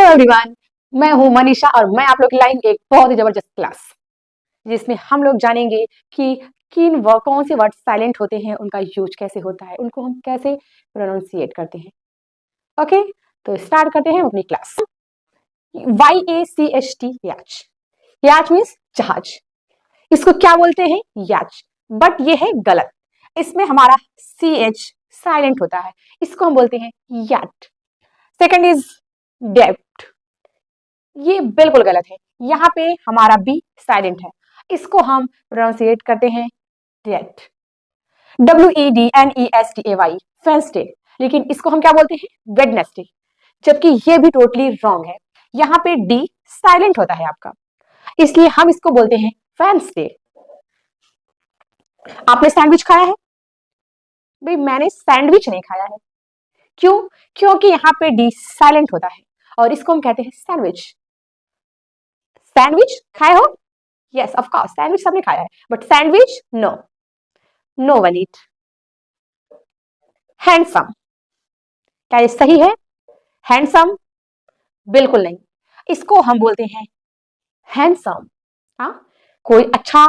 Everyone, मैं हूं मनीषा और मैं आप लोग की लाएंगे एक बहुत ही जबरदस्त क्लास जिसमें हम लोग जानेंगे कि कौन से वर्ड साइलेंट होते हैं, उनका यूज कैसे होता है, उनको हम कैसे प्रोनाउंसिएट करते हैं। ओके, तो स्टार्ट करते हैं अपनी क्लास। YACHT, याच। याच मीन्स जहाज। इसको क्या बोलते हैं? याच। बट ये है गलत। इसमें हमारा CH साइलेंट होता है, इसको हम बोलते हैं याट। सेकंड इज डेप्ट, ये बिल्कुल गलत है। यहाँ पे हमारा बी साइलेंट है, इसको हम प्रोनाउंसिएट करते हैं डेट। WEDNESTAY, वेडनेसडे, लेकिन इसको हम क्या बोलते हैं? वेडनेसडे, जबकि ये भी टोटली रॉन्ग है। यहाँ पे डी साइलेंट होता है आपका, इसलिए हम इसको बोलते हैं वेडनेसडे। आपने सैंडविच खाया है? भाई मैंने सैंडविच नहीं खाया है। क्यों? क्योंकि यहाँ पे डी साइलेंट होता है और इसको हम कहते हैं सैंडविच। सैंडविच खाए हो? यस ऑफ कोर्स, सैंडविच सबने खाया है, but sandwich no, no one eat. Handsome, क्या ये सही है? हैंडसम बिल्कुल नहीं, इसको हम बोलते हैं हैंडसम। हाँ, कोई अच्छा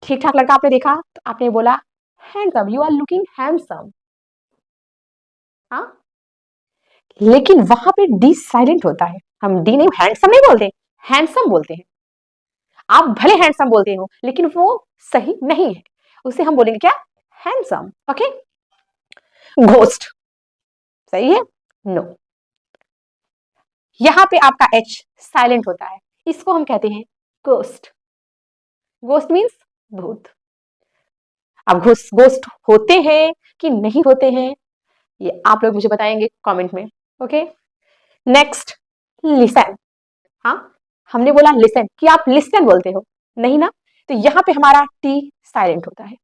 ठीक ठाक लड़का आपने देखा तो आपने बोला handsome, you are looking handsome. हाँ, लेकिन वहां पे डी साइलेंट होता है, हम डी नहीं, हैंडसम नहीं बोलते, हैंडसम बोलते हैं। आप भले हैंडसम बोलते हो लेकिन वो सही नहीं है, उसे हम बोलेंगे क्या? हैंडसम। ओके, घोस्ट सही है? नो। यहां पे आपका एच साइलेंट होता है, इसको हम कहते हैं गोस्ट। गोस्ट मीन्स भूत। अब गोस्ट होते हैं कि नहीं होते हैं, ये आप लोग मुझे बताएंगे कमेंट में। Okay, next listen. हाँ, हमने बोला लिसन, कि आप लिसन बोलते हो नहीं ना, तो यहां पे हमारा टी साइलेंट होता है,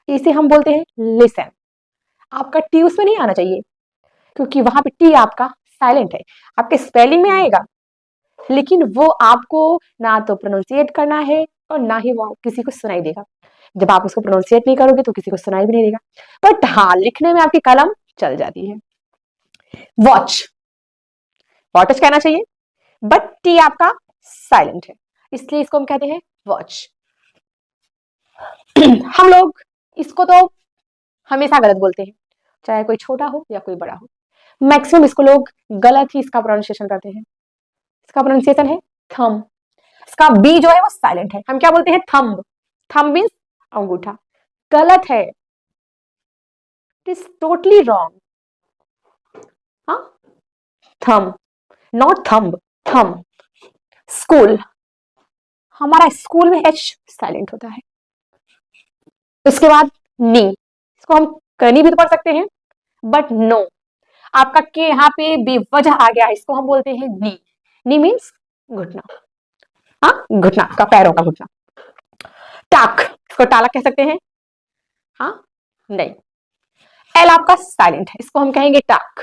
इसे हम बोलते हैं लिसन। आपका टी उसमें नहीं आना चाहिए क्योंकि वहां पे टी आपका साइलेंट है, आपके स्पेलिंग में आएगा लेकिन वो आपको ना तो प्रोनाउंसिएट करना है और ना ही वो किसी को सुनाई देगा। जब आप उसको प्रोनाउंसिएट नहीं करोगे तो किसी को सुनाई भी नहीं देगा, बट हाँ लिखने में आपकी कलम चल जाती है। वॉच, वॉच कहना चाहिए बट टी आपका साइलेंट है, इसलिए इसको हम कहते हैं वॉच। हम लोग इसको तो हमेशा गलत बोलते हैं, चाहे कोई छोटा हो या कोई बड़ा हो, मैक्सिमम इसको लोग गलत ही इसका प्रोनाउंसिएशन करते हैं। इसका प्रोनाउंसिएशन है थम, इसका बी जो है वो साइलेंट है, हम क्या बोलते हैं? थंब। थंब मीन्स अंगूठा, गलत है, इट इज टोटली रॉन्ग। हाँ, thumb not thumb, thumb. School, हमारा स्कूल में एच साइलेंट होता है। उसके बाद नी, इसको हम कनी भी तो पढ़ सकते हैं बट नो, आपका के यहाँ पे बेवजह आ गया है, इसको हम बोलते हैं नी। नी मीन्स घुटना। हाँ, घुटना का, पैरों का घुटना। टाक, इसको टालक कह सकते हैं। हाँ, नहीं, एल आपका साइलेंट है, इसको हम कहेंगे टाक।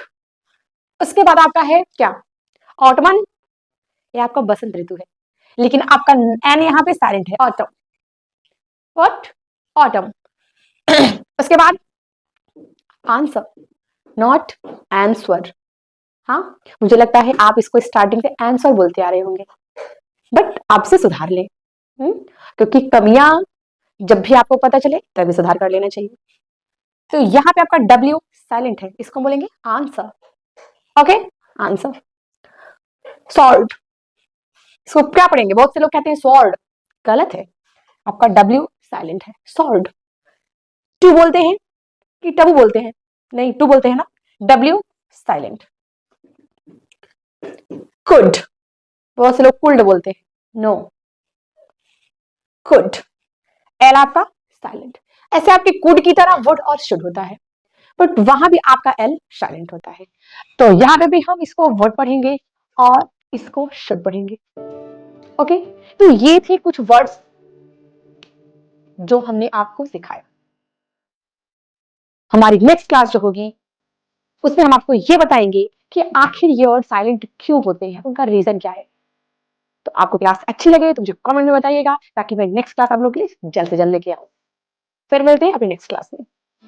उसके बाद आपका है क्या? ऑटमन, ये आपका बसंत ऋतु है, लेकिन आपका एन यहाँ पे साइलेंट है, ऑटम। व्हाट? ऑटम। उसके बाद आंसर, नॉट आंसर। हाँ, मुझे लगता है आप इसको स्टार्टिंग से आंसर बोलते आ रहे होंगे, बट आपसे सुधार लें, क्योंकि कमियां जब भी आपको पता चले तभी सुधार कर लेना चाहिए। तो यहाँ पे आपका W साइलेंट है, इसको बोलेंगे आंसर। Okay, answer. सॉल्ट, इसको क्या पढ़ेंगे? बहुत से लोग कहते हैं सॉल्ड, गलत है, आपका W साइलेंट है, सॉल्ड। टू बोलते हैं कि टबू बोलते हैं? नहीं, टू बोलते हैं ना, W साइलेंट। कुड, बहुत से लोग कुल्ड बोलते हैं, नो, कुड। एल आपका साइलेंट। ऐसे आपके कुड की तरह वुड और शुड होता है, बट वहां भी आपका एल साइलेंट होता है, तो यहां पे भी हम इसको वर्ड पढ़ेंगे और इसको शुड पढ़ेंगे। ओके, तो ये थे कुछ वर्ड्स जो हमने आपको सिखाया। हमारी नेक्स्ट क्लास जो होगी उसमें हम आपको ये बताएंगे कि आखिर ये वर्ड साइलेंट क्यों होते हैं, उनका रीजन क्या है। तो आपको क्लास अच्छी लगे तो मुझे कमेंट में बताइएगा ताकि मैं नेक्स्ट क्लास आप लोग के लिए जल्द से जल्द लेके आऊं। फिर मिलते हैं अपनी नेक्स्ट क्लास में।